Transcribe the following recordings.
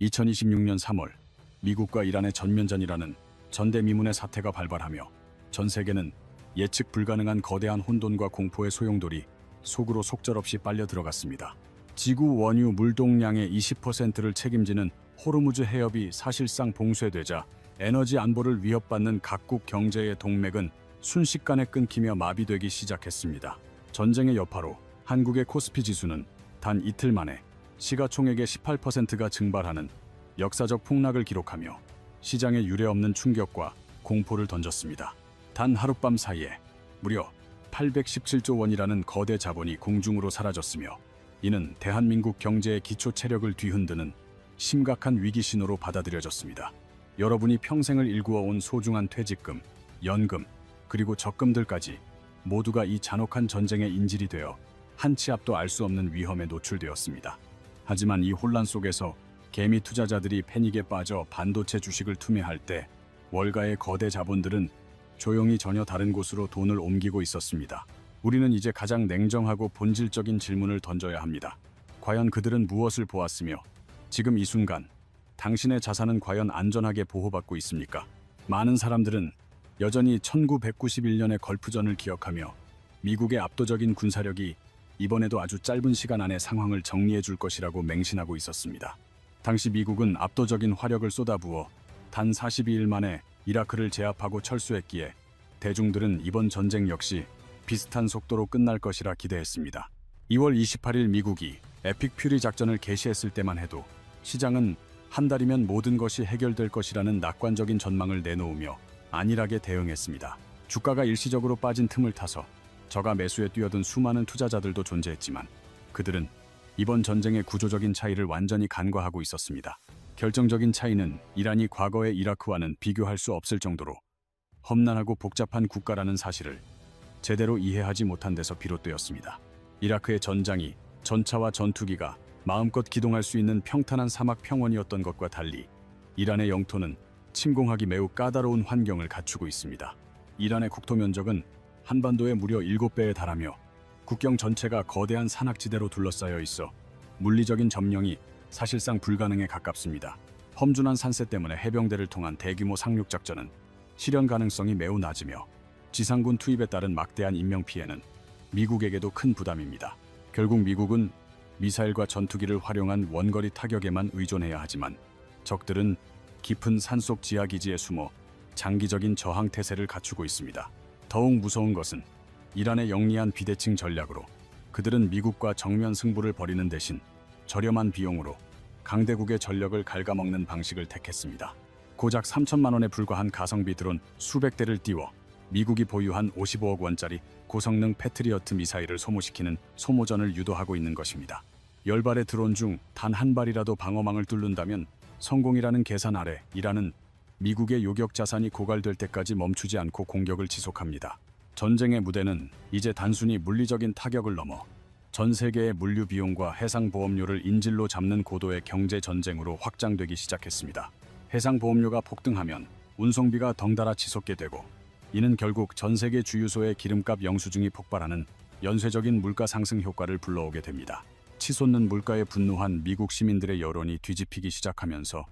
2026년 3월 미국과 이란의 전면전이라는 전대미문의 사태가 발발하며 전 세계는 예측 불가능한 거대한 혼돈과 공포의 소용돌이 속으로 속절없이 빨려 들어갔습니다. 지구 원유 물동량의 20%를 책임지는 호르무즈 해협이 사실상 봉쇄되자 에너지 안보를 위협받는 각국 경제의 동맥은 순식간에 끊기며 마비되기 시작했습니다. 전쟁의 여파로 한국의 코스피 지수는 단 이틀 만에 시가총액의 18%가 증발하는 역사적 폭락을 기록하며 시장에 유례없는 충격과 공포를 던졌습니다. 단 하룻밤 사이에 무려 817조 원이라는 거대 자본이 공중으로 사라졌으며 이는 대한민국 경제의 기초 체력을 뒤흔드는 심각한 위기 신호로 받아들여졌습니다. 여러분이 평생을 일구어온 소중한 퇴직금, 연금, 그리고 적금들까지 모두가 이 잔혹한 전쟁의 인질이 되어 한 치 앞도 알 수 없는 위험에 노출되었습니다. 하지만 이 혼란 속에서 개미 투자자들이 패닉에 빠져 반도체 주식을 투매할 때 월가의 거대 자본들은 조용히 전혀 다른 곳으로 돈을 옮기고 있었습니다. 우리는 이제 가장 냉정하고 본질적인 질문을 던져야 합니다. 과연 그들은 무엇을 보았으며 지금 이 순간 당신의 자산은 과연 안전하게 보호받고 있습니까? 많은 사람들은 여전히 1991년의 걸프전을 기억하며 미국의 압도적인 군사력이 이번에도 아주 짧은 시간 안에 상황을 정리해 줄 것이라고 맹신하고 있었습니다. 당시 미국은 압도적인 화력을 쏟아부어 단 42일 만에 이라크를 제압하고 철수했기에 대중들은 이번 전쟁 역시 비슷한 속도로 끝날 것이라 기대했습니다. 2월 28일 미국이 에픽 퓨리 작전을 개시했을 때만 해도 시장은 한 달이면 모든 것이 해결될 것이라는 낙관적인 전망을 내놓으며 안일하게 대응했습니다. 주가가 일시적으로 빠진 틈을 타서 저가 매수에 뛰어든 수많은 투자자들도 존재했지만 그들은 이번 전쟁의 구조적인 차이를 완전히 간과하고 있었습니다. 결정적인 차이는 이란이 과거의 이라크와는 비교할 수 없을 정도로 험난하고 복잡한 국가라는 사실을 제대로 이해하지 못한 데서 비롯되었습니다. 이라크의 전장이 전차와 전투기가 마음껏 기동할 수 있는 평탄한 사막 평원이었던 것과 달리 이란의 영토는 침공하기 매우 까다로운 환경을 갖추고 있습니다. 이란의 국토 면적은 한반도의 무려 7배에 달하며 국경 전체가 거대한 산악지대로 둘러싸여 있어 물리적인 점령이 사실상 불가능에 가깝습니다. 험준한 산세 때문에 해병대를 통한 대규모 상륙 작전은 실현 가능성이 매우 낮으며 지상군 투입에 따른 막대한 인명피해는 미국에게도 큰 부담입니다. 결국 미국은 미사일과 전투기를 활용한 원거리 타격에만 의존해야 하지만 적들은 깊은 산속 지하기지에 숨어 장기적인 저항 태세를 갖추고 있습니다. 더욱 무서운 것은 이란의 영리한 비대칭 전략으로 그들은 미국과 정면 승부를 벌이는 대신 저렴한 비용으로 강대국의 전력을 갉아먹는 방식을 택했습니다. 고작 3천만 원에 불과한 가성비 드론 수백 대를 띄워 미국이 보유한 55억 원짜리 고성능 패트리어트 미사일을 소모시키는 소모전을 유도하고 있는 것입니다. 10발의 드론 중 단 한 발이라도 방어망을 뚫는다면 성공이라는 계산 아래 이란은 미국의 요격 자산이 고갈될 때까지 멈추지 않고 공격을 지속합니다. 전쟁의 무대는 이제 단순히 물리적인 타격을 넘어 전 세계의 물류 비용과 해상 보험료를 인질로 잡는 고도의 경제 전쟁으로 확장되기 시작했습니다. 해상 보험료가 폭등하면 운송비가 덩달아 치솟게 되고 이는 결국 전 세계 주유소의 기름값 영수증이 폭발하는 연쇄적인 물가 상승 효과를 불러오게 됩니다. 치솟는 물가에 분노한 미국 시민들의 여론이 뒤집히기 시작하면서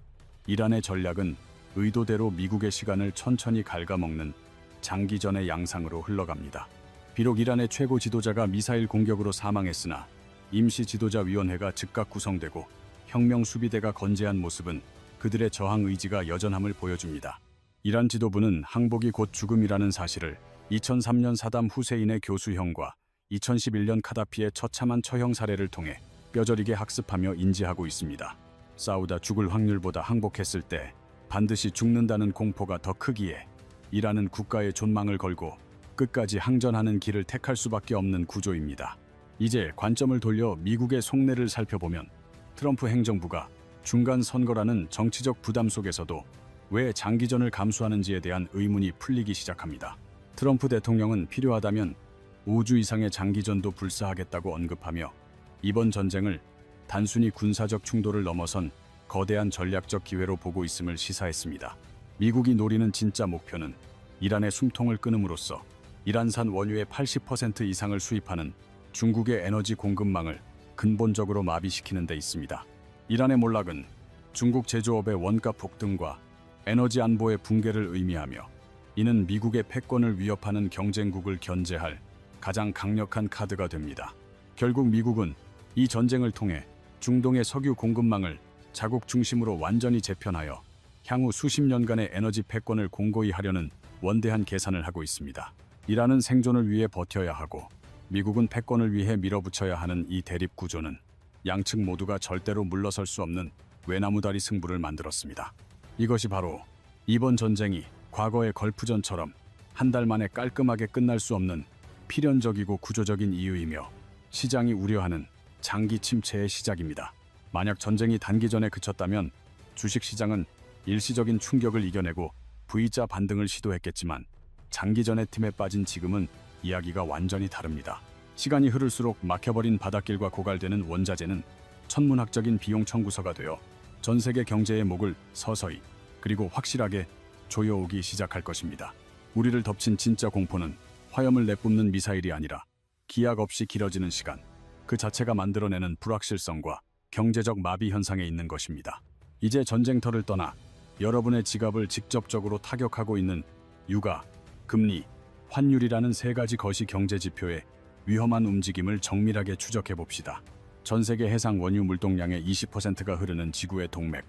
이란의 전략은 의도대로 미국의 시간을 천천히 갉아먹는 장기전의 양상으로 흘러갑니다. 비록 이란의 최고 지도자가 미사일 공격으로 사망했으나 임시 지도자위원회가 즉각 구성되고 혁명 수비대가 건재한 모습은 그들의 저항 의지가 여전함을 보여줍니다. 이란 지도부는 항복이 곧 죽음이라는 사실을 2003년 사담 후세인의 교수형과 2011년 카다피의 처참한 처형 사례를 통해 뼈저리게 학습하며 인지하고 있습니다. 싸우다 죽을 확률보다 항복했을 때 반드시 죽는다는 공포가 더 크기에 이란은 국가의 존망을 걸고 끝까지 항전하는 길을 택할 수밖에 없는 구조입니다. 이제 관점을 돌려 미국의 속내를 살펴보면 트럼프 행정부가 중간 선거라는 정치적 부담 속에서도 왜 장기전을 감수하는지에 대한 의문이 풀리기 시작합니다. 트럼프 대통령은 필요하다면 우주 이상의 장기전도 불사하겠다고 언급하며 이번 전쟁을 단순히 군사적 충돌을 넘어선 거대한 전략적 기회로 보고 있음을 시사했습니다. 미국이 노리는 진짜 목표는 이란의 숨통을 끊음으로써 이란산 원유의 80% 이상을 수입하는 중국의 에너지 공급망을 근본적으로 마비시키는 데 있습니다. 이란의 몰락은 중국 제조업의 원가 폭등과 에너지 안보의 붕괴를 의미하며 이는 미국의 패권을 위협하는 경쟁국을 견제할 가장 강력한 카드가 됩니다. 결국 미국은 이 전쟁을 통해 중동의 석유 공급망을 자국 중심으로 완전히 재편하여 향후 수십 년간의 에너지 패권을 공고히 하려는 원대한 계산을 하고 있습니다. 이란은 생존을 위해 버텨야 하고 미국은 패권을 위해 밀어붙여야 하는 이 대립 구조는 양측 모두가 절대로 물러설 수 없는 외나무다리 승부를 만들었습니다. 이것이 바로 이번 전쟁이 과거의 걸프전처럼 한 달 만에 깔끔하게 끝날 수 없는 필연적이고 구조적인 이유이며 시장이 우려하는 장기 침체의 시작입니다. 만약 전쟁이 단기전에 그쳤다면 주식시장은 일시적인 충격을 이겨내고 V자 반등을 시도했겠지만 장기전의 틈에 빠진 지금은 이야기가 완전히 다릅니다. 시간이 흐를수록 막혀버린 바닷길과 고갈되는 원자재는 천문학적인 비용 청구서가 되어 전 세계 경제의 목을 서서히 그리고 확실하게 조여오기 시작할 것입니다. 우리를 덮친 진짜 공포는 화염을 내뿜는 미사일이 아니라 기약 없이 길어지는 시간, 그 자체가 만들어내는 불확실성과 경제적 마비 현상에 있는 것입니다. 이제 전쟁터를 떠나 여러분의 지갑을 직접적으로 타격하고 있는 유가, 금리, 환율이라는 세 가지 거시 경제 지표의 위험한 움직임을 정밀하게 추적해 봅시다. 전 세계 해상 원유 물동량의 20%가 흐르는 지구의 동맥,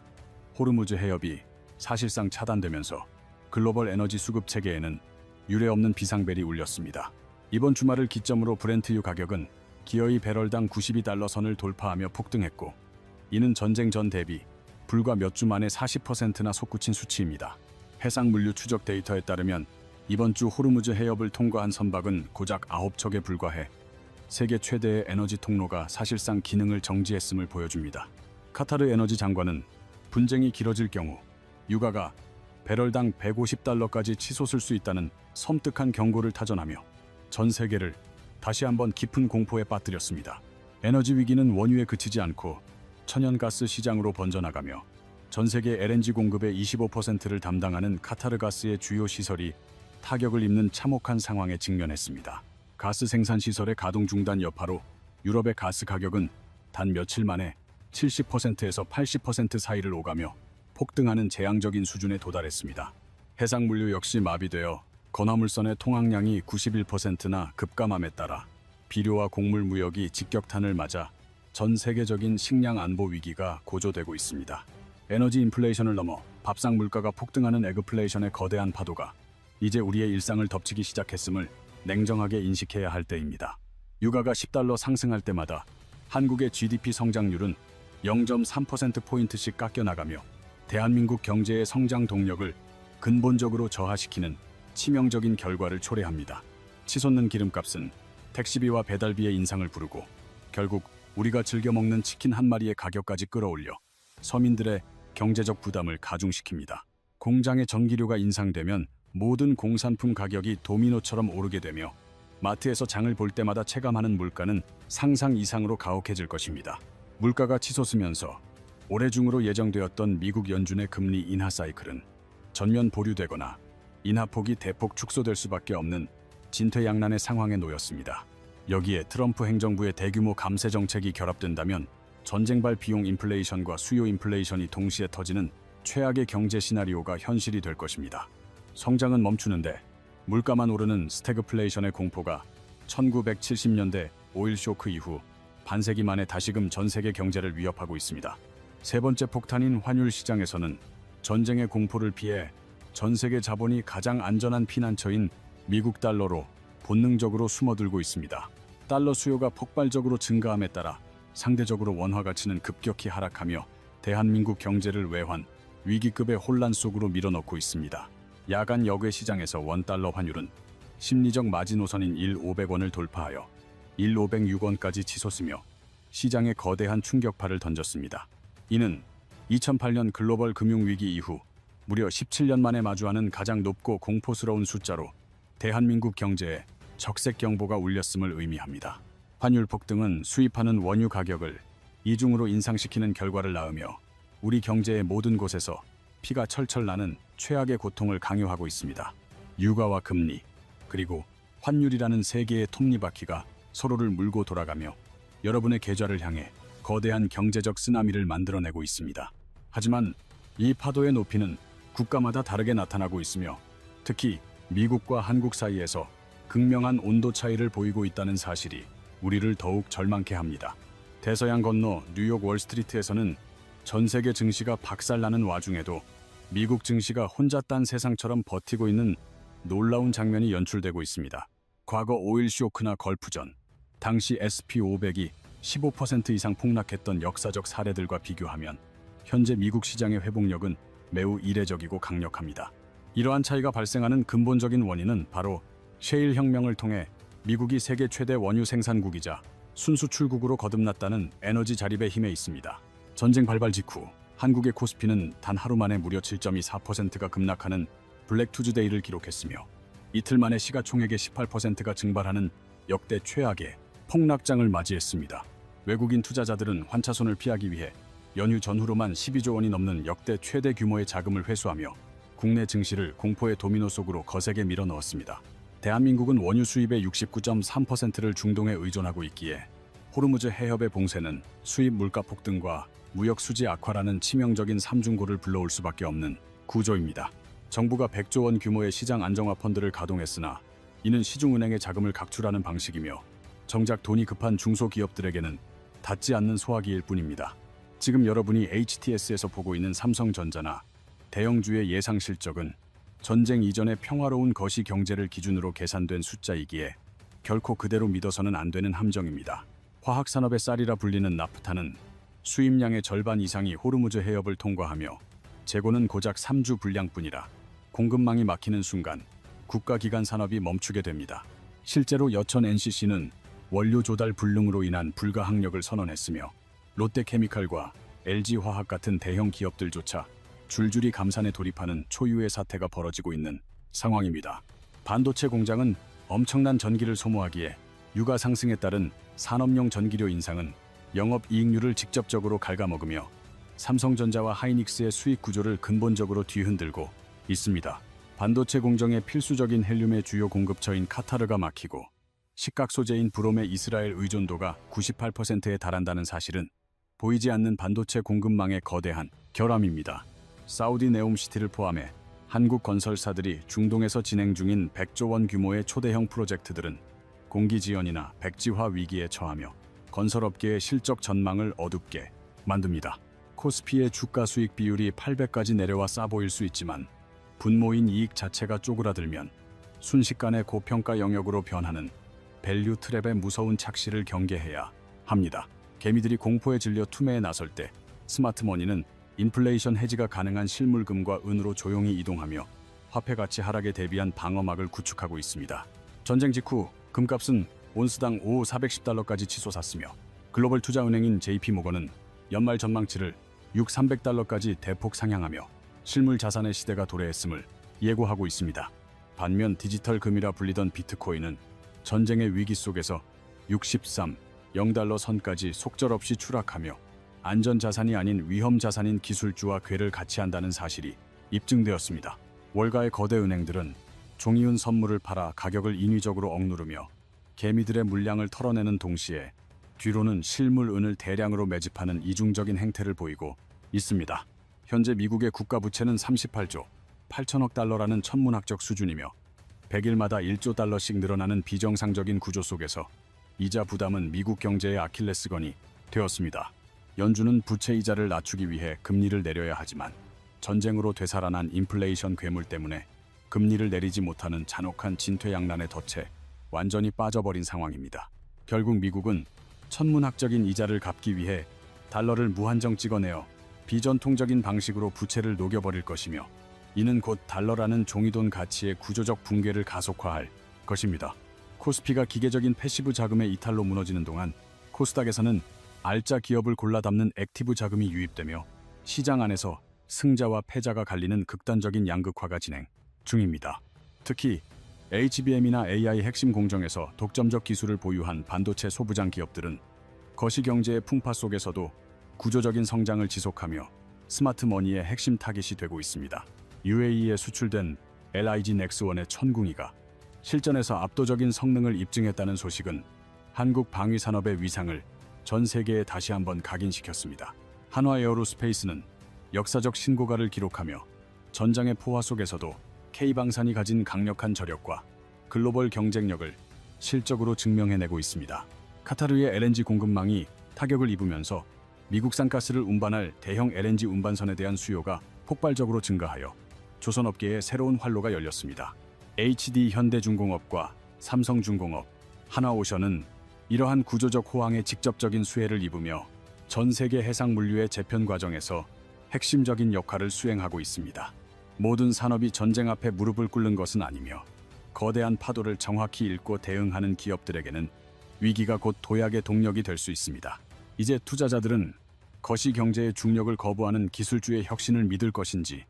호르무즈 해협이 사실상 차단되면서 글로벌 에너지 수급 체계에는 유례없는 비상벨이 울렸습니다. 이번 주말을 기점으로 브렌트유 가격은 기어이 배럴당 92달러 선을 돌파하며 폭등했고, 이는 전쟁 전 대비 불과 몇 주 만에 40%나 솟구친 수치입니다. 해상 물류 추적 데이터에 따르면 이번 주 호르무즈 해협을 통과한 선박은 고작 9척에 불과해 세계 최대의 에너지 통로가 사실상 기능을 정지했음을 보여줍니다. 카타르 에너지 장관은 분쟁이 길어질 경우 유가가 배럴당 150달러까지 치솟을 수 있다는 섬뜩한 경고를 타전하며 전 세계를 다시 한번 깊은 공포에 빠뜨렸습니다. 에너지 위기는 원유에 그치지 않고 천연가스 시장으로 번져나가며 전 세계 LNG 공급의 25%를 담당하는 카타르 가스의 주요 시설이 타격을 입는 참혹한 상황에 직면했습니다. 가스 생산 시설의 가동 중단 여파로 유럽의 가스 가격은 단 며칠 만에 70%에서 80% 사이를 오가며 폭등하는 재앙적인 수준에 도달했습니다. 해상 물류 역시 마비되어 건화물선의 통항량이 91%나 급감함에 따라 비료와 곡물 무역이 직격탄을 맞아 전 세계적인 식량 안보 위기가 고조되고 있습니다. 에너지 인플레이션을 넘어 밥상 물가가 폭등하는 에그플레이션의 거대한 파도가 이제 우리의 일상을 덮치기 시작했음을 냉정하게 인식해야 할 때입니다. 유가가 10달러 상승할 때마다 한국의 GDP 성장률은 0.3%포인트씩 깎여나가며 대한민국 경제의 성장 동력을 근본적으로 저하시키는 치명적인 결과를 초래합니다. 치솟는 기름값은 택시비와 배달비의 인상을 부르고 결국 우리가 즐겨 먹는 치킨 한 마리의 가격까지 끌어올려 서민들의 경제적 부담을 가중시킵니다. 공장의 전기료가 인상되면 모든 공산품 가격이 도미노처럼 오르게 되며 마트에서 장을 볼 때마다 체감하는 물가는 상상 이상으로 가혹해질 것입니다. 물가가 치솟으면서 올해 중으로 예정되었던 미국 연준의 금리 인하 사이클은 전면 보류되거나 인하폭이 대폭 축소될 수밖에 없는 진퇴양난의 상황에 놓였습니다. 여기에 트럼프 행정부의 대규모 감세 정책이 결합된다면 전쟁발 비용 인플레이션과 수요 인플레이션이 동시에 터지는 최악의 경제 시나리오가 현실이 될 것입니다. 성장은 멈추는데 물가만 오르는 스태그플레이션의 공포가 1970년대 오일 쇼크 이후 반세기 만에 다시금 전 세계 경제를 위협하고 있습니다. 세 번째 폭탄인 환율 시장에서는 전쟁의 공포를 피해 전 세계 자본이 가장 안전한 피난처인 미국 달러로 본능적으로 숨어들고 있습니다. 달러 수요가 폭발적으로 증가함에 따라 상대적으로 원화 가치는 급격히 하락하며 대한민국 경제를 외환, 위기급의 혼란 속으로 밀어넣고 있습니다. 야간 역외 시장에서 원달러 환율은 심리적 마지노선인 1,500원을 돌파하여 1,506원까지 치솟으며 시장에 거대한 충격파를 던졌습니다. 이는 2008년 글로벌 금융위기 이후 무려 17년 만에 마주하는 가장 높고 공포스러운 숫자로 대한민국 경제에 적색 경보가 울렸음을 의미합니다. 환율 폭등은 수입하는 원유 가격을 이중으로 인상시키는 결과를 낳으며 우리 경제의 모든 곳에서 피가 철철 나는 최악의 고통을 강요하고 있습니다. 유가와 금리, 그리고 환율이라는 세 개의 톱니바퀴가 서로를 물고 돌아가며 여러분의 계좌를 향해 거대한 경제적 쓰나미를 만들어내고 있습니다. 하지만 이 파도의 높이는 국가마다 다르게 나타나고 있으며 특히 미국과 한국 사이에서 극명한 온도 차이를 보이고 있다는 사실이 우리를 더욱 절망케 합니다. 대서양 건너 뉴욕 월스트리트에서는 전 세계 증시가 박살나는 와중에도 미국 증시가 혼자 딴 세상처럼 버티고 있는 놀라운 장면이 연출되고 있습니다. 과거 오일 쇼크나 걸프전, 당시 SP500이 15% 이상 폭락했던 역사적 사례들과 비교하면 현재 미국 시장의 회복력은 매우 이례적이고 강력합니다. 이러한 차이가 발생하는 근본적인 원인은 바로 셰일 혁명을 통해 미국이 세계 최대 원유 생산국이자 순수출국으로 거듭났다는 에너지 자립의 힘에 있습니다. 전쟁 발발 직후 한국의 코스피는 단 하루 만에 무려 7.24%가 급락하는 블랙 투즈데이를 기록했으며 이틀 만에 시가총액의 18%가 증발하는 역대 최악의 폭락장을 맞이했습니다. 외국인 투자자들은 환차손을 피하기 위해 연휴 전후로만 12조 원이 넘는 역대 최대 규모의 자금을 회수하며 국내 증시를 공포의 도미노 속으로 거세게 밀어넣었습니다. 대한민국은 원유 수입의 69.3%를 중동에 의존하고 있기에 호르무즈 해협의 봉쇄는 수입 물가 폭등과 무역 수지 악화라는 치명적인 삼중고를 불러올 수밖에 없는 구조입니다. 정부가 100조 원 규모의 시장 안정화 펀드를 가동했으나 이는 시중은행의 자금을 각출하는 방식이며 정작 돈이 급한 중소기업들에게는 닿지 않는 소화기일 뿐입니다. 지금 여러분이 HTS에서 보고 있는 삼성전자나 대형주의 예상 실적은 전쟁 이전의 평화로운 거시 경제를 기준으로 계산된 숫자이기에 결코 그대로 믿어서는 안 되는 함정입니다. 화학산업의 쌀이라 불리는 나프타는 수입량의 절반 이상이 호르무즈 해협을 통과하며 재고는 고작 3주 분량뿐이라 공급망이 막히는 순간 국가기관 산업이 멈추게 됩니다. 실제로 여천 NCC는 원료 조달 불능으로 인한 불가항력을 선언했으며 롯데케미칼과 LG화학 같은 대형 기업들조차 줄줄이 감산에 돌입하는 초유의 사태가 벌어지고 있는 상황입니다. 반도체 공장은 엄청난 전기를 소모하기에 유가 상승에 따른 산업용 전기료 인상은 영업이익률을 직접적으로 갉아먹으며 삼성전자와 하이닉스의 수익 구조를 근본적으로 뒤흔들고 있습니다. 반도체 공정의 필수적인 헬륨의 주요 공급처인 카타르가 막히고 식각 소재인 브롬의 이스라엘 의존도가 98%에 달한다는 사실은 보이지 않는 반도체 공급망의 거대한 결함입니다. 사우디 네옴시티를 포함해 한국 건설사들이 중동에서 진행 중인 100조 원 규모의 초대형 프로젝트들은 공기 지연이나 백지화 위기에 처하며 건설업계의 실적 전망을 어둡게 만듭니다. 코스피의 주가 수익 비율이 800까지 내려와 싸 보일 수 있지만 분모인 이익 자체가 쪼그라들면 순식간에 고평가 영역으로 변하는 밸류 트랩의 무서운 착시를 경계해야 합니다. 개미들이 공포에 질려 투매에 나설 때 스마트머니는 인플레이션 해지가 가능한 실물금과 은으로 조용히 이동하며 화폐 가치 하락에 대비한 방어막을 구축하고 있습니다. 전쟁 직후 금값은 온스당 410달러까지 치솟았으며 글로벌 투자은행인 JP모건은 연말 전망치를 300달러까지 대폭 상향하며 실물 자산의 시대가 도래했음을 예고하고 있습니다. 반면 디지털 금이라 불리던 비트코인은 전쟁의 위기 속에서 0달러 선까지 속절없이 추락하며 안전자산이 아닌 위험자산인 기술주와 궤를 같이 한다는 사실이 입증되었습니다. 월가의 거대 은행들은 종이은 선물을 팔아 가격을 인위적으로 억누르며 개미들의 물량을 털어내는 동시에 뒤로는 실물은을 대량으로 매집하는 이중적인 행태를 보이고 있습니다. 현재 미국의 국가부채는 38조 8천억 달러라는 천문학적 수준이며 100일마다 1조 달러씩 늘어나는 비정상적인 구조 속에서 이자 부담은 미국 경제의 아킬레스건이 되었습니다. 연준은 부채 이자를 낮추기 위해 금리를 내려야 하지만 전쟁으로 되살아난 인플레이션 괴물 때문에 금리를 내리지 못하는 잔혹한 진퇴양난의 덫에 완전히 빠져버린 상황입니다. 결국 미국은 천문학적인 이자를 갚기 위해 달러를 무한정 찍어내어 비전통적인 방식으로 부채를 녹여버릴 것이며 이는 곧 달러라는 종이돈 가치의 구조적 붕괴를 가속화할 것입니다. 코스피가 기계적인 패시브 자금의 이탈로 무너지는 동안 코스닥에서는 알짜 기업을 골라 담는 액티브 자금이 유입되며 시장 안에서 승자와 패자가 갈리는 극단적인 양극화가 진행 중입니다. 특히 HBM이나 AI 핵심 공정에서 독점적 기술을 보유한 반도체 소부장 기업들은 거시경제의 풍파 속에서도 구조적인 성장을 지속하며 스마트머니의 핵심 타깃이 되고 있습니다. UAE에 수출된 LIG 넥스원의 천궁이가 실전에서 압도적인 성능을 입증했다는 소식은 한국 방위산업의 위상을 전 세계에 다시 한번 각인시켰습니다. 한화에어로스페이스는 역사적 신고가를 기록하며 전장의 포화 속에서도 K방산이 가진 강력한 저력과 글로벌 경쟁력을 실적으로 증명해내고 있습니다. 카타르의 LNG 공급망이 타격을 입으면서 미국산 가스를 운반할 대형 LNG 운반선에 대한 수요가 폭발적으로 증가하여 조선업계에 새로운 활로가 열렸습니다. HD 현대중공업과 삼성중공업, 하나오션은 이러한 구조적 호황에 직접적인 수혜를 입으며 전 세계 해상 물류의 재편 과정에서 핵심적인 역할을 수행하고 있습니다. 모든 산업이 전쟁 앞에 무릎을 꿇는 것은 아니며 거대한 파도를 정확히 읽고 대응하는 기업들에게는 위기가 곧 도약의 동력이 될 수 있습니다. 이제 투자자들은 거시경제의 중력을 거부하는 기술주의 혁신을 믿을 것인지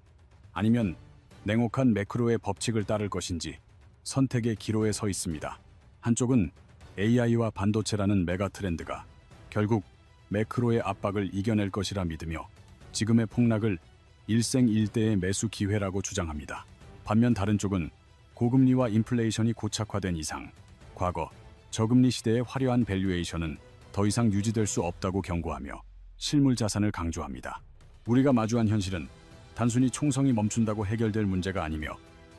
아니면 냉혹한 매크로의 법칙을 따를 것인지 선택의 기로에 서 있습니다. 한쪽은 AI와 반도체라는 메가 트렌드가 결국 매크로의 압박을 이겨낼 것이라 믿으며 지금의 폭락을 일생일대의 매수 기회라고 주장합니다. 반면 다른 쪽은 고금리와 인플레이션이 고착화된 이상 과거 저금리 시대의 화려한 밸류에이션은 더 이상 유지될 수 없다고 경고하며 실물 자산을 강조합니다. 우리가 마주한 현실은 단순히 총성이 멈춘다고 해결될 문제가 아니며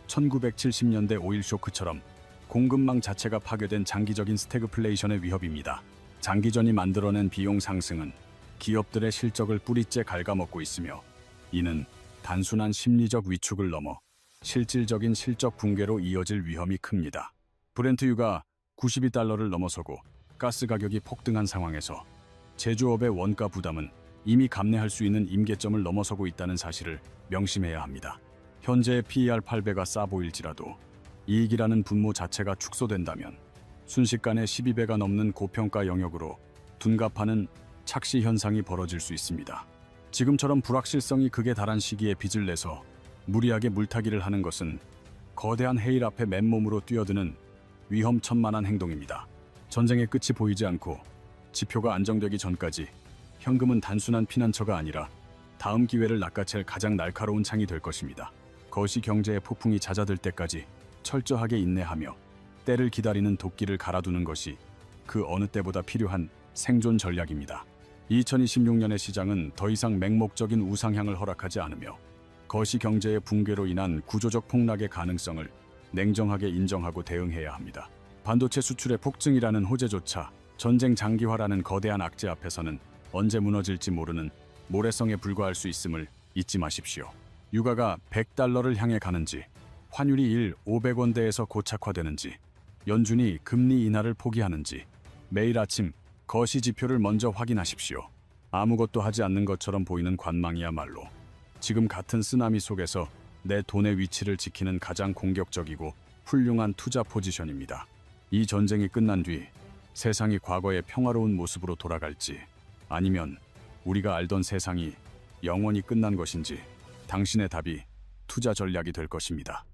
1970년대 오일 쇼크처럼 공급망 자체가 파괴된 장기적인 스태그플레이션의 위협입니다. 장기전이 만들어낸 비용 상승은 기업들의 실적을 뿌리째 갉아먹고 있으며 이는 단순한 심리적 위축을 넘어 실질적인 실적 붕괴로 이어질 위험이 큽니다. 브렌트유가 92달러를 넘어서고 가스 가격이 폭등한 상황에서 제조업의 원가 부담은 이미 감내할 수 있는 임계점을 넘어서고 있다는 사실을 명심해야 합니다. 현재의 PER 8배가 싸 보일지라도 이익이라는 분모 자체가 축소된다면 순식간에 12배가 넘는 고평가 영역으로 둔갑하는 착시 현상이 벌어질 수 있습니다. 지금처럼 불확실성이 극에 달한 시기에 빚을 내서 무리하게 물타기를 하는 것은 거대한 해일 앞에 맨몸으로 뛰어드는 위험천만한 행동입니다. 전쟁의 끝이 보이지 않고 지표가 안정되기 전까지 현금은 단순한 피난처가 아니라 다음 기회를 낚아챌 가장 날카로운 창이 될 것입니다. 거시 경제의 폭풍이 잦아들 때까지 철저하게 인내하며 때를 기다리는 도끼를 갈아두는 것이 그 어느 때보다 필요한 생존 전략입니다. 2026년의 시장은 더 이상 맹목적인 우상향을 허락하지 않으며 거시 경제의 붕괴로 인한 구조적 폭락의 가능성을 냉정하게 인정하고 대응해야 합니다. 반도체 수출의 폭증이라는 호재조차 전쟁 장기화라는 거대한 악재 앞에서는 언제 무너질지 모르는 모래성에 불과할 수 있음을 잊지 마십시오. 유가가 100달러를 향해 가는지, 환율이 500원대에서 고착화되는지, 연준이 금리 인하를 포기하는지 매일 아침 거시 지표를 먼저 확인하십시오. 아무것도 하지 않는 것처럼 보이는 관망이야말로 지금 같은 쓰나미 속에서 내 돈의 위치를 지키는 가장 공격적이고 훌륭한 투자 포지션입니다. 이 전쟁이 끝난 뒤 세상이 과거의 평화로운 모습으로 돌아갈지 아니면 우리가 알던 세상이 영원히 끝난 것인지 당신의 답이 투자 전략이 될 것입니다.